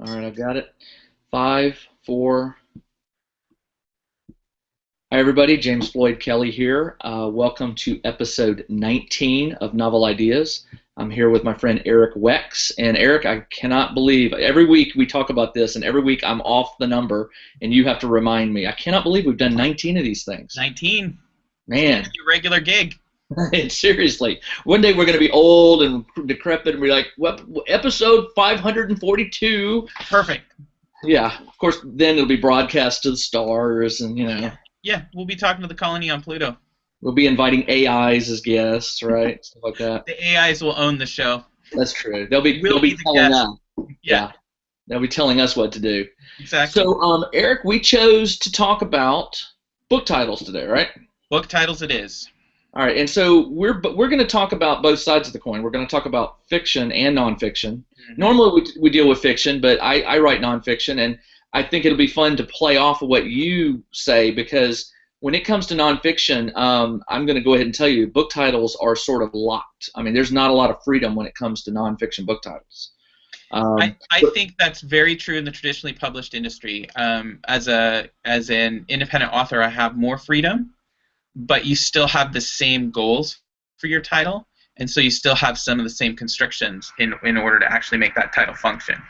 All right, I've got it. Five, four. Hi, everybody. James Floyd Kelly here. Welcome to episode 19 of Novel Ideas. I'm here with my friend Eric Wex. And Eric, I cannot believe every week we talk about this, and every week I'm off the number, and you have to remind me. I cannot believe we've done 19 of these things. 19. Man. It's your regular gig. Seriously. One day we're going to be old and decrepit, and we're like, what, episode 542? Perfect. Yeah, of course, then it'll be broadcast to the stars, and Yeah, we'll be talking to the colony on Pluto. we'll be inviting AIs as guests, right? Stuff like that. The AIs will own the show. That's true. They'll be the telling guest. us. Yeah, They'll be telling us what to do. exactly. So, Eric, we chose to talk about book titles today, right? Book titles it is. All right, and so we're going to talk about both sides of the coin. We're going to talk about fiction and nonfiction. Normally we deal with fiction, but I write nonfiction, and I think it'll be fun to play off of what you say, because when it comes to nonfiction, I'm going to go ahead and tell you, book titles are sort of locked. I mean, there's not a lot of freedom when it comes to nonfiction book titles. I think that's very true in the traditionally published industry. As an independent author, I have more freedom, but you still have the same goals for your title, and so you still have some of the same constrictions in order to actually make that title function.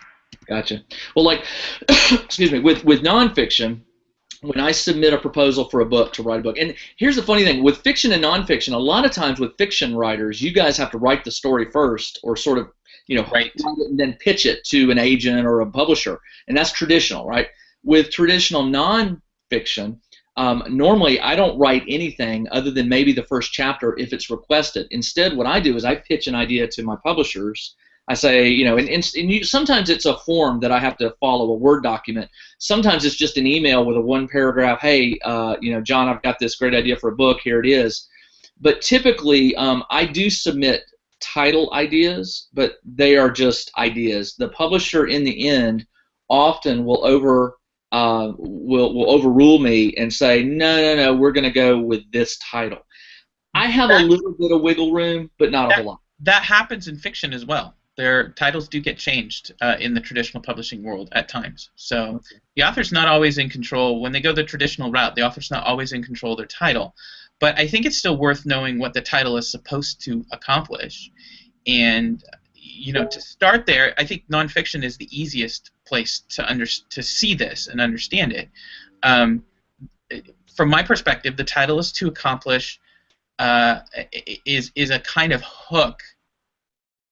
Gotcha. Well, like, excuse me, with nonfiction, when I submit a proposal for a book, to write a book, and here's the funny thing, with fiction and nonfiction, a lot of times with fiction writers, you guys have to write the story first, or sort of, Right. write it and then pitch it to an agent or a publisher, and that's traditional, right? With traditional nonfiction, normally I don't write anything other than maybe the first chapter if it's requested. Instead, what I do is I pitch an idea to my publishers. I say, sometimes it's a form that I have to follow, a Word document. Sometimes it's just an email with a one paragraph, hey, John, I've got this great idea for a book, here it is. But typically, I do submit title ideas, but they are just ideas. The publisher in the end often will will overrule me and say, no, we're going to go with this title. I have a little bit of wiggle room, but not a whole lot. That happens in fiction as well. Their titles do get changed in the traditional publishing world at times. So the author's not always in control. When they go the traditional route, the author's not always in control of their title. But I think it's still worth knowing what the title is supposed to accomplish. And to start there, I think nonfiction is the easiest place to see this and understand it. From my perspective, the title is to accomplish is a kind of hook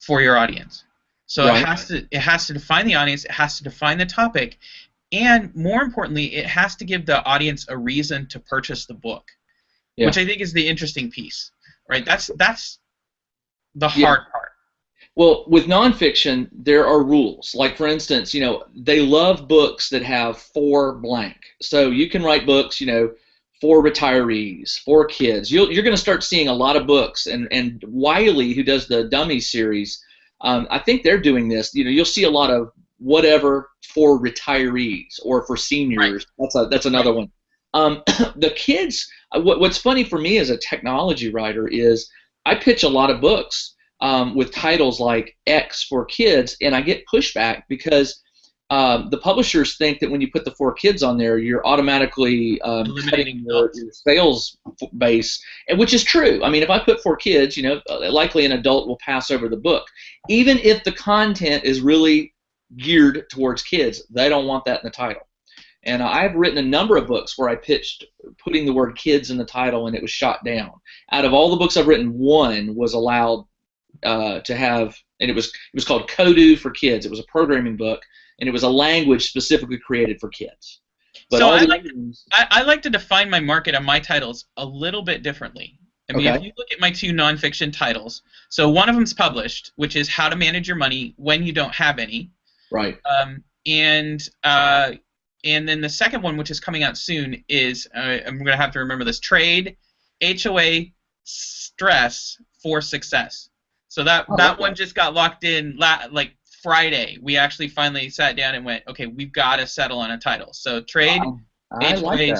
for your audience. So Right. it has to define the audience, it has to define the topic, and more importantly, it has to give the audience a reason to purchase the book, which I think is the interesting piece. Right? That's the hard part. Well, with nonfiction, there are rules. Like, for instance, they love books that have for blank. So you can write books, for retirees, for kids. You're going to start seeing a lot of books, and Wiley, who does the Dummies series, I think they're doing this. You'll see a lot of whatever for retirees or for seniors. Right. That's another one. The kids. What's funny for me as a technology writer is I pitch a lot of books with titles like X for kids, and I get pushback because the publishers think that when you put the 4 kids on there, you're automatically cutting your sales base, which is true. I mean, if I put 4 kids, likely an adult will pass over the book. Even if the content is really geared towards kids, they don't want that in the title. And I've written a number of books where I pitched putting the word kids in the title, and it was shot down. Out of all the books I've written, one was allowed to have, and it was called Kodu for Kids. It was a programming book, and it was a language specifically created for kids. But so I like to define my market on my titles a little bit differently. I mean, if you look at my 2 nonfiction titles, so one of them's published, which is How to Manage Your Money When You Don't Have Any. Right. And then the second one, which is coming out soon, is I'm going to have to remember this: Trade, HOA, Stress for Success. So that one just got locked in like Friday. We actually finally sat down and went, okay, we've got to settle on a title. So Trade, HOA,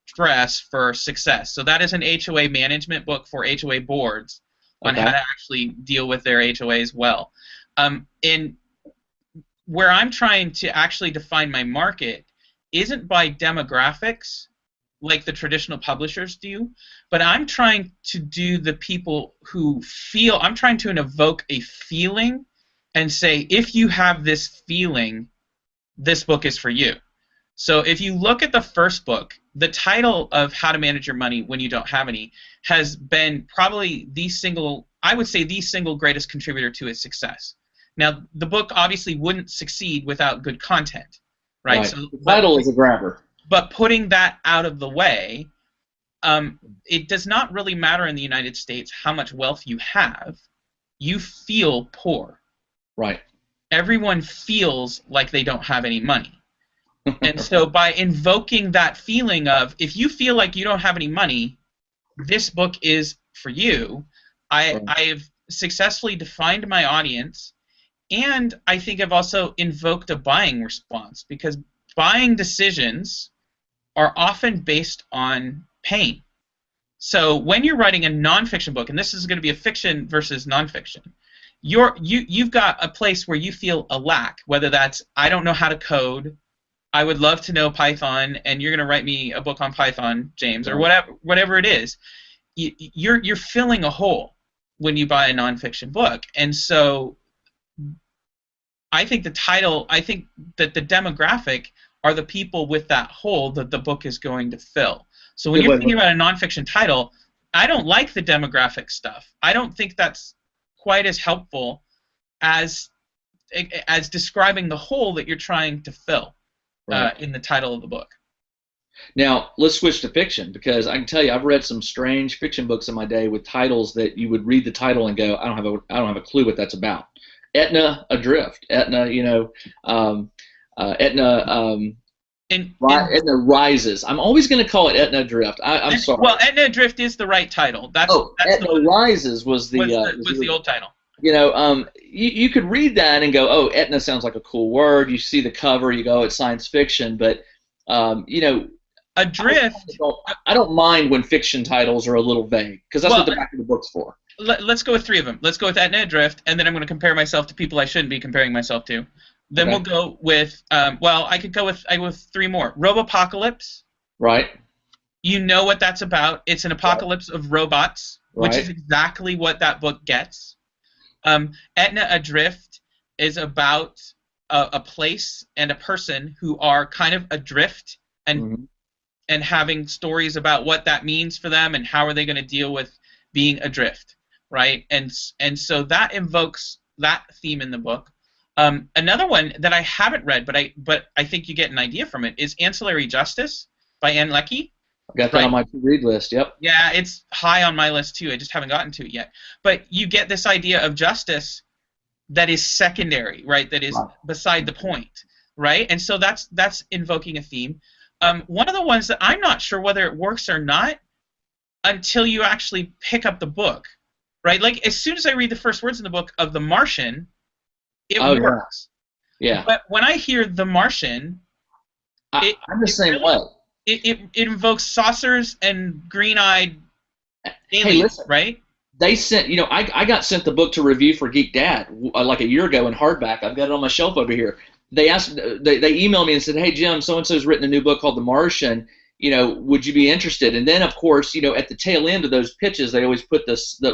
Stress for Success. So that is an HOA management book for HOA boards on how to actually deal with their HOAs well. And where I'm trying to actually define my market isn't by demographics like the traditional publishers do, but I'm trying to do the people who feel, I'm trying to evoke a feeling and say, if you have this feeling, this book is for you. So if you look at the first book, the title of How to Manage Your Money When You Don't Have Any has been probably the single, I would say the single greatest contributor to its success. Now, the book obviously wouldn't succeed without good content, right? So, the title is a grabber. But putting that out of the way, it does not really matter in the United States how much wealth you have. You feel poor. Right. Everyone feels like they don't have any money. And so by invoking that feeling of, if you feel like you don't have any money, this book is for you, I've successfully defined my audience, and I think I've also invoked a buying response, because buying decisions are often based on pain. So when you're writing a nonfiction book, and this is going to be a fiction versus nonfiction, you've got a place where you feel a lack, whether that's, I don't know how to code, I would love to know Python, and you're going to write me a book on Python, James, or whatever it is. You're filling a hole when you buy a nonfiction book, and so I think that the demographic are the people with that hole that the book is going to fill. So when you're thinking about a nonfiction title, I don't like the demographic stuff. I don't think that's quite as helpful as describing the hole that you're trying to fill. In the title of the book. Now let's switch to fiction, because I can tell you I've read some strange fiction books in my day with titles that you would read the title and go, I don't have a clue what that's about. Etna Adrift. Etna, Etna Rises. I'm always going to call it Etna Adrift. I'm sorry. Well, Etna Adrift is the right title. That's Etna Rises was the old title. You could read that and go, oh, Etna sounds like a cool word. You see the cover, you go, it's science fiction. But, Adrift. I don't mind when fiction titles are a little vague, because that's what the back of the book's for. Let's go with three of them. Let's go with Etna Adrift, and then I'm going to compare myself to people I shouldn't be comparing myself to. Then we'll go with, I could go with three more. Robopocalypse. Right. You know what that's about. It's an apocalypse of robots, which is exactly what that book gets. Etna Adrift is about a place and a person who are kind of adrift and having stories about what that means for them and how are they going to deal with being adrift, right? And so that invokes that theme in the book. Another one that I haven't read, but I think you get an idea from it, is Ancillary Justice by Ann Leckie. I've got that on my to-read list, yep. Yeah, it's high on my list too. I just haven't gotten to it yet. But you get this idea of justice that is secondary, right? That is beside the point, right? And so that's invoking a theme. One of the ones that I'm not sure whether it works or not until you actually pick up the book, right? Like, as soon as I read the first words in the book of The Martian, it works. Yeah. But when I hear The Martian, I'm the same way. It invokes saucers and green-eyed aliens, right? They sent, I got sent the book to review for Geek Dad like a year ago in hardback. I've got it on my shelf over here. They emailed me and said, hey, Jim, so-and-so's written a new book called The Martian. Would you be interested? And then, of course, at the tail end of those pitches, they always put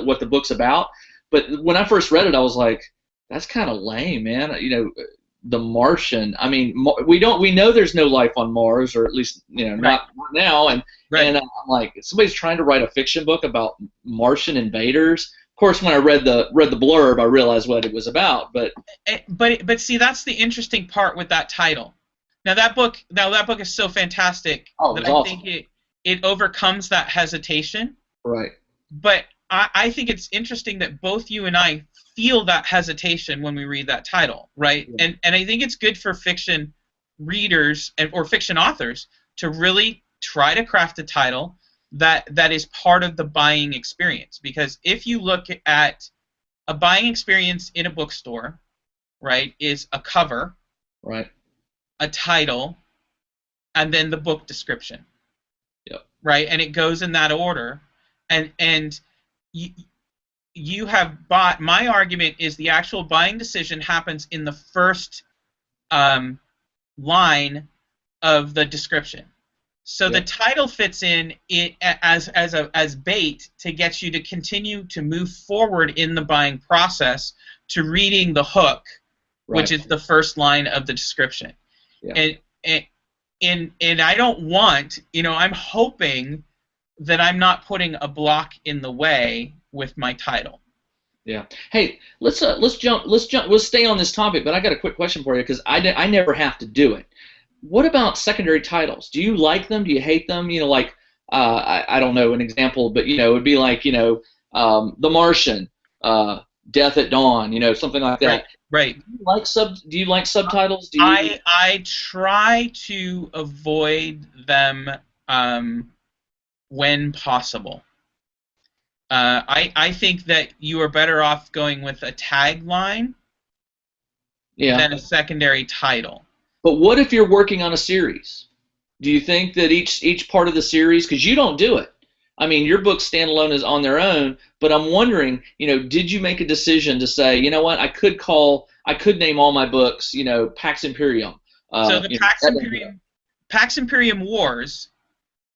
what the book's about. But when I first read it, I was like, that's kind of lame, man. The Martian. I mean, we know there's no life on Mars, or at least not now. And I'm like, somebody's trying to write a fiction book about Martian invaders. Of course, when I read the blurb, I realized what it was about. But see, that's the interesting part with that title. Now that book is so fantastic that I think it overcomes that hesitation. Right. But I think it's interesting that both you and I feel that hesitation when we read that title, right? Yeah. And I think it's good for fiction readers or fiction authors to really try to craft a title that is part of the buying experience. Because if you look at a buying experience in a bookstore, right, is a cover, right, a title, and then the book description. Yep. Right, and it goes in that order, and you have bought. My argument is the actual buying decision happens in the first line of the description. So the Yeah. title fits in it as bait to get you to continue to move forward in the buying process to reading the hook, which Right. is the first line of the description. Yeah. And I don't want, I'm hoping that I'm not putting a block in the way with my title. Yeah. Hey, let's stay on this topic, but I got a quick question for you because I never have to do it. What about secondary titles? Do you like them? Do you hate them? Like I don't know an example, but it would be like The Martian, Death at Dawn, something like that. Right. Do you like subtitles? I try to avoid them when possible. I think that you are better off going with a tagline than a secondary title. But what if you're working on a series? Do you think that each part of the series, because you don't do it, I mean, your books standalone is on their own, but I'm wondering, did you make a decision to say, you know what, I could name all my books, Pax Imperium. So the Pax Imperium Wars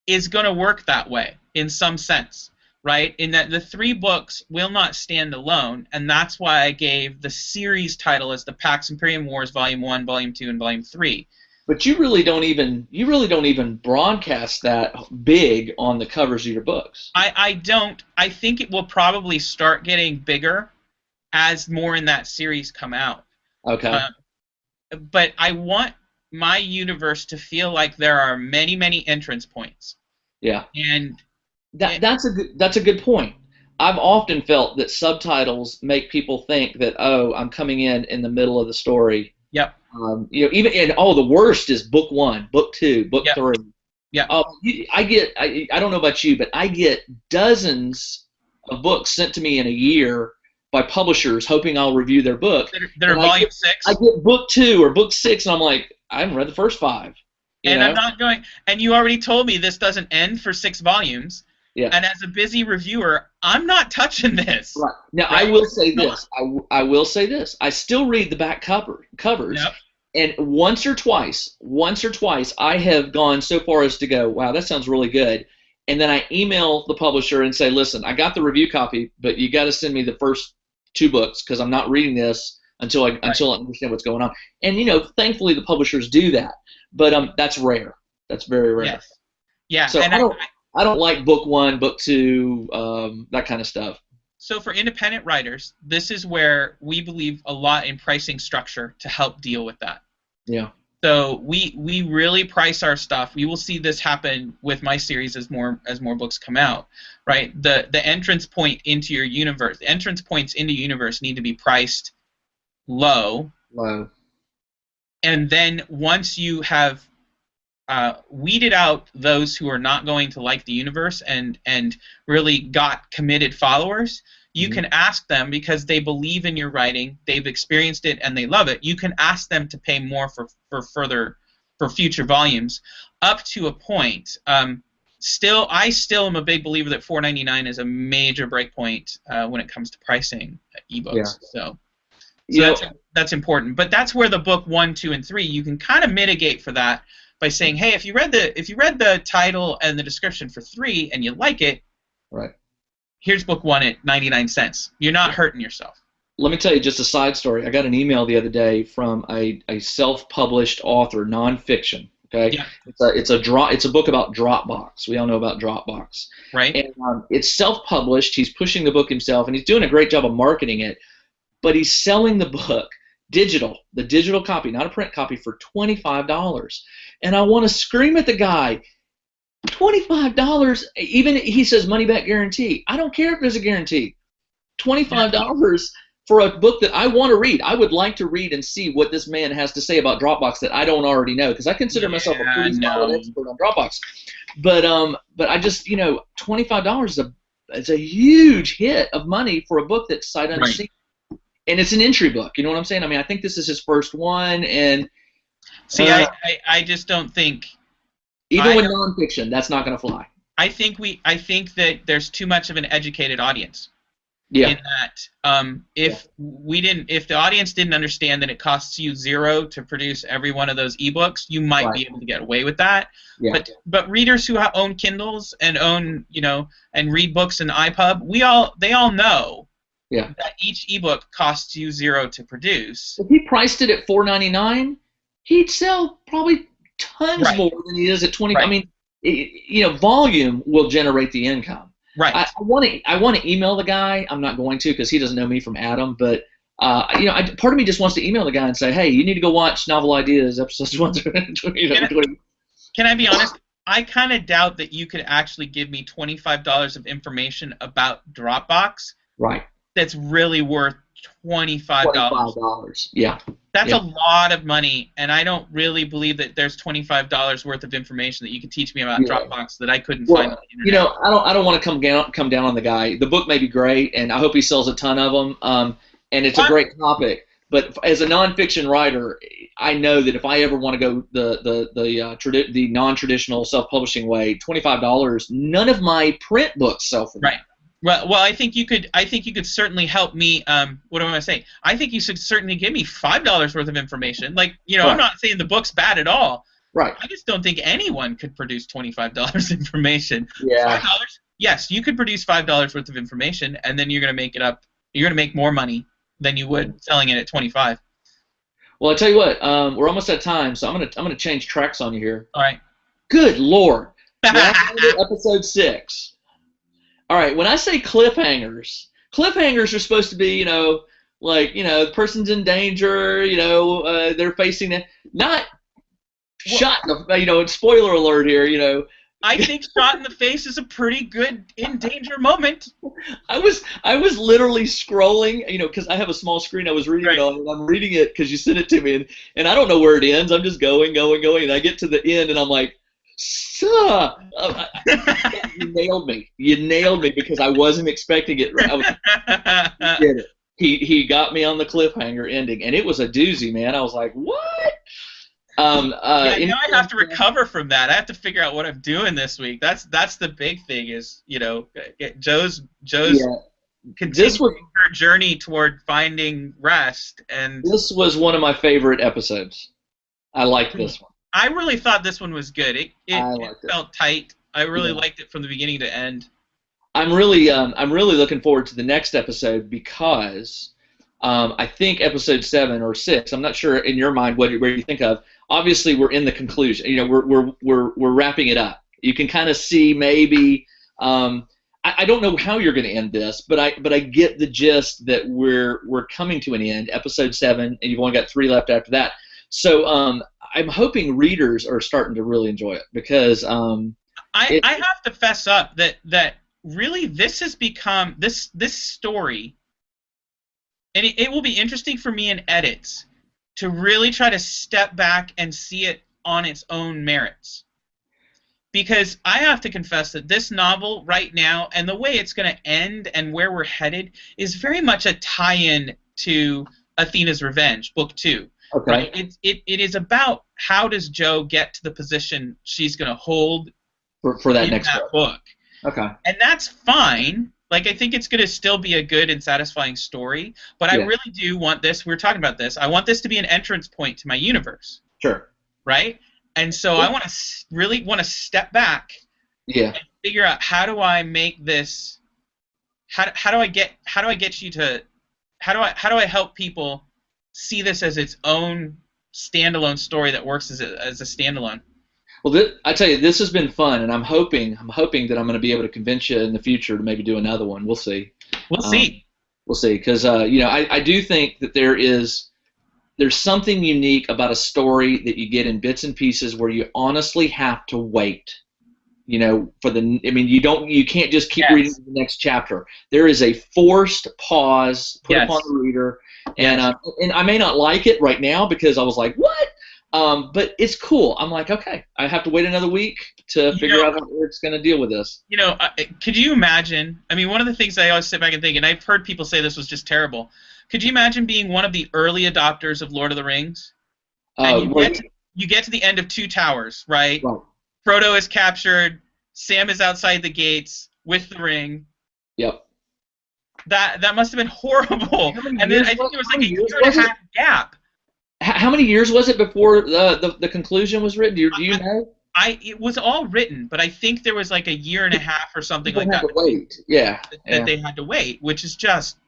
is going to work that way in some sense, right? In that the 3 books will not stand alone, and that's why I gave the series title as the Pax Imperium Wars Volume 1, Volume 2, and Volume 3. But you really don't even broadcast that big on the covers of your books. I don't. I think it will probably start getting bigger as more in that series come out. Okay. But I want my universe to feel like there are many, many entrance points. Yeah. And that's a good point. I've often felt that subtitles make people think that, oh, I'm coming in the middle of the story. Yep. The worst is book 1, book 2, book 3. Yeah. I don't know about you, but I get dozens of books sent to me in a year by publishers hoping I'll review their book. That are volume 6. I get book 2 or book 6, and I'm like, I haven't read the first 5. I'm not going. And you already told me this doesn't end for 6 volumes. Yeah. And as a busy reviewer, I'm not touching this. Right. Now, right? I will say this. I will say this. I still read the back covers. Yep. And once or twice, I have gone so far as to go, wow, that sounds really good. And then I email the publisher and say, listen, I got the review copy, but you got to send me the first 2 books because I'm not reading this until I understand what's going on. And thankfully the publishers do that, but that's rare. That's very rare. Yes. Yeah. So and I don't like book 1, book 2, that kind of stuff. So for independent writers, this is where we believe a lot in pricing structure to help deal with that. Yeah. So we really price our stuff. We will see this happen with my series as more books come out, right? The entrance point into your universe, the entrance points into universe need to be priced low. Low. And then once you have weeded out those who are not going to like the universe and really got committed followers, you can ask them, because they believe in your writing, they've experienced it, and they love it, you can ask them to pay more for future volumes up to a point. I still am a big believer that $4.99 is a major breakpoint when it comes to pricing ebooks. Yeah. So that's important. But that's where the book 1, 2, and 3, you can kind of mitigate for that by saying, hey, if you read the title and the description for 3 and you like it, right, here's book 1 at 99 cents. You're not hurting yourself. Let me tell you just a side story. I got an email the other day from a self-published author, nonfiction. Okay, yeah. It's a book about Dropbox. We all know about Dropbox, right? And it's self-published. He's pushing the book himself, and he's doing a great job of marketing it. But he's selling the book the digital copy, not a print copy, for $25. And I want to scream at the guy. $25, even he says money back guarantee. I don't care if there's a guarantee. $25 for a book that I want to read. I would like to read and see what this man has to say about Dropbox that I don't already know, because I consider myself a pretty solid expert on Dropbox. But I just, $25 is a huge hit of money for a book that's sight unseen. Right. And it's an entry book. You know what I'm saying? I mean, I think this is his first one, and see, I just don't think. Even with nonfiction, that's not going to fly. I think that there's too much of an educated audience. Yeah. In that, if the audience didn't understand that it costs you $0 to produce every one of those ebooks, you might be able to get away with that. Yeah. But readers who own Kindles and own and read books in iPub, they all know that each ebook costs you $0 to produce. If he priced it at $4.99, he'd sell probably tons more than he is at 20. I mean, volume will generate the income. Right. I want to email the guy. I'm not going to because he doesn't know me from Adam. But part of me just wants to email the guy and say, hey, you need to go watch Novel Ideas episodes 1 through 20. Can I be honest? I kind of doubt that you could actually give me $25 of information about Dropbox. Right. That's really worth $25. Yeah. That's a lot of money, and I don't really believe that there's $25 worth of information that you could teach me about Dropbox that I couldn't find on the internet. I don't want to come down on the guy. The book may be great, and I hope he sells a ton of them. And it's a great topic. But as a nonfiction writer, I know that if I ever want to go the non-traditional self-publishing way, $25, none of my print books sell for that. Right. Well, I think you could certainly help me. What do I want to say? I think you should certainly give me $5 worth of information. Like, I'm not saying the book's bad at all. Right. I just don't think anyone could produce $25 information. Yeah. $5? Yes, you could produce $5 worth of information, and then you're going to make it up. You're going to make more money than you would selling it at $25. Well, I tell you what, we're almost at time, so I'm gonna change tracks on you here. All right. Good Lord. Episode 6. All right, when I say cliffhangers are supposed to be, the person's in danger, they're facing it. Not shot in the, spoiler alert here, I think shot in the face is a pretty good in danger moment. I was literally scrolling, because I have a small screen I was reading it on, and I'm reading it because you sent it to me, and I don't know where it ends. I'm just going, and I get to the end, and I'm like, you nailed me. You nailed me because I wasn't expecting it. He did it. He got me on the cliffhanger ending, and it was a doozy, man. I was like, what? Now I have to recover from that. I have to figure out what I'm doing this week. That's the big thing is, Joe's continuing her journey toward finding rest, and this was one of my favorite episodes. I liked this one. I really thought this one was good. It felt tight. I really liked it from the beginning to end. I'm really looking forward to the next episode because I think episode 7 or 6. I'm not sure in your mind where you think of. Obviously, we're in the conclusion. We're wrapping it up. You can kind of see maybe. I don't know how you're going to end this, but I get the gist that we're coming to an end. Episode 7, and you've only got 3 left after that. So I'm hoping readers are starting to really enjoy it because I have to fess up that really this has become this story, and it will be interesting for me in edits to really try to step back and see it on its own merits. Because I have to confess that this novel right now and the way it's going to end and where we're headed is very much a tie-in to Athena's Revenge, Book 2. Okay. Right? It is about how does Jo get to the position she's going to hold for that next book. Okay. And that's fine. Like, I think it's going to still be a good and satisfying story, but I really do want this. We were talking about this. I want this to be an entrance point to my universe. Sure. Right? And so I want to really step back and figure out how do I make this how do I help people see this as its own standalone story that works as a standalone. Well, I tell you, this has been fun, and I'm hoping that I'm going to be able to convince you in the future to maybe do another one. We'll see. We'll see, because I do think that there's something unique about a story that you get in bits and pieces where you honestly have to wait. You can't just keep reading the next chapter. There is a forced pause put upon the reader, and I may not like it right now because I was like, what? But it's cool. I'm like, okay, I have to wait another week to figure out how it's going to deal with this. Could you imagine? I mean, one of the things I always sit back and think, and I've heard people say this was just terrible. Could you imagine being one of the early adopters of Lord of the Rings? And you get to the end of Two Towers, right? Frodo is captured. Sam is outside the gates with the ring. Yep. That must have been horrible. How many And then years I think there was like a years year and a was it? half gap. How many years was it before the conclusion was written? Do you know? It was all written, but I think there was like a year and a half or something People like had that to wait. Yeah, that yeah. they had to wait, which is just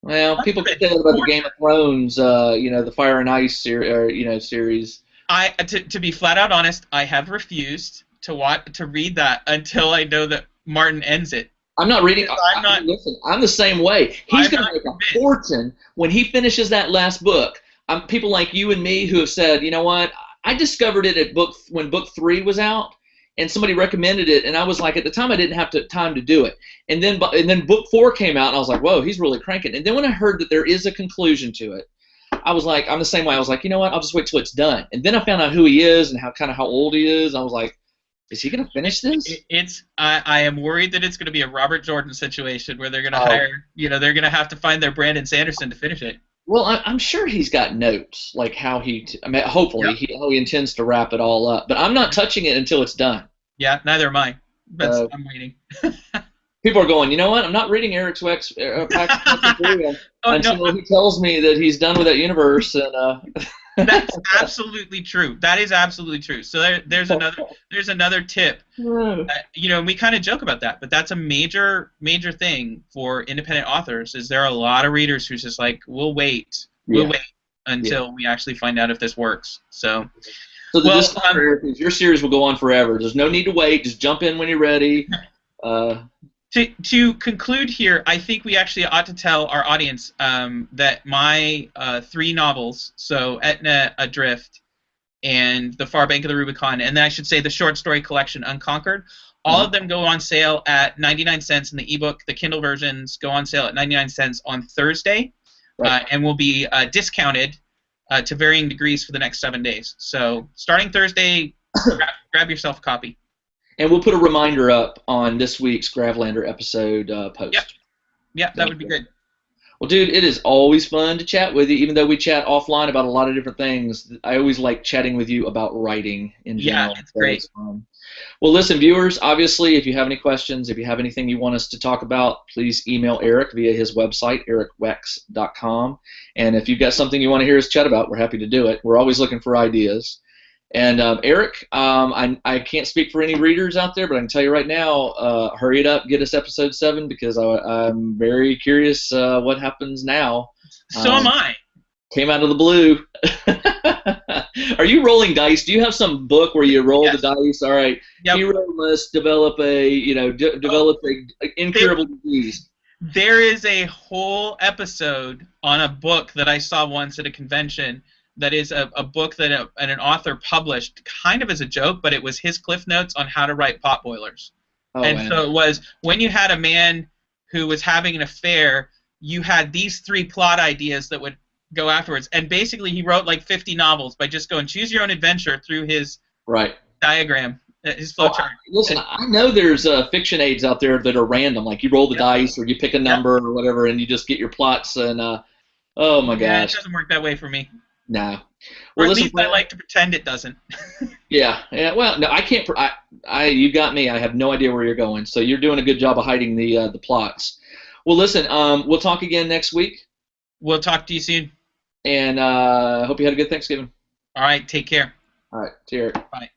Well, must people have can been say that about the Game of Thrones, the Fire and Ice series. to be flat out honest, I have refused to read that until I know that Martin ends it. I'm not reading. I'm not. Listen, I'm the same way. He's I'm going to not make a convinced. fortune when he finishes that last book. People like you and me who have said, you know what? I discovered it when book 3 was out, and somebody recommended it, and I was like, at the time, I didn't have time to do it. And then book 4 came out, and I was like, whoa, he's really cranking. And then when I heard that there is a conclusion to it, I was like, I'm the same way. I was like, you know what? I'll just wait till it's done. And then I found out who he is and how old he is. I was like, is he going to finish this? I am worried that it's going to be a Robert Jordan situation where they're going to hire, they're going to have to find their Brandon Sanderson to finish it. Well, I'm sure he's got notes, like hopefully how he intends to wrap it all up. But I'm not touching it until it's done. Yeah, neither am I. But I'm waiting. People are going, you know what? I'm not reading Eric's until he tells me that he's done with that universe. And that's absolutely true. That is absolutely true. So there's another tip. We kind of joke about that, but that's a major thing for independent authors. Is there are a lot of readers who's just like, we'll wait until we actually find out if this works. So the disclaimer is your series will go on forever. There's no need to wait. Just jump in when you're ready. To conclude here, I think we actually ought to tell our audience that my 3 novels, so Etna Adrift and The Far Bank of the Rubicon, and then I should say the short story collection Unconquered, all of them go on sale at 99 cents in the ebook. The Kindle versions go on sale at 99 cents on Thursday, and will be discounted to varying degrees for the next 7 days. So starting Thursday, grab yourself a copy. And we'll put a reminder up on this week's Gravelander episode post. Yeah, that would be good. Well, dude, it is always fun to chat with you, even though we chat offline about a lot of different things. I always like chatting with you about writing in general. Yeah, it's great. Well, listen, viewers, obviously, if you have any questions, if you have anything you want us to talk about, please email Eric via his website, ericwex.com. And if you've got something you want to hear us chat about, we're happy to do it. We're always looking for ideas. And Eric, I can't speak for any readers out there, but I can tell you right now, hurry it up, get us episode 7, because I'm very curious what happens now. So am I. Came out of the blue. Are you rolling dice? Do you have some book where you roll the dice? All right. Yep. Hero must develop develop a incurable disease. There is a whole episode on a book that I saw once at a convention. That is a book that an author published kind of as a joke, but it was his cliff notes on how to write potboilers. So it was, when you had a man who was having an affair, you had these 3 plot ideas that would go afterwards. And basically he wrote like 50 novels by just going choose your own adventure through his diagram, his flowchart. Listen, I know there's fiction aids out there that are random, like you roll the dice or you pick a number or whatever and you just get your plots and oh my gosh. It doesn't work that way for me. No. Well, at least I like to pretend it doesn't. Yeah. Well, no, I can't. You got me. I have no idea where you're going. So you're doing a good job of hiding the plots. Well, listen. We'll talk again next week. We'll talk to you soon. And hope you had a good Thanksgiving. All right. Take care. All right. Take care. Bye.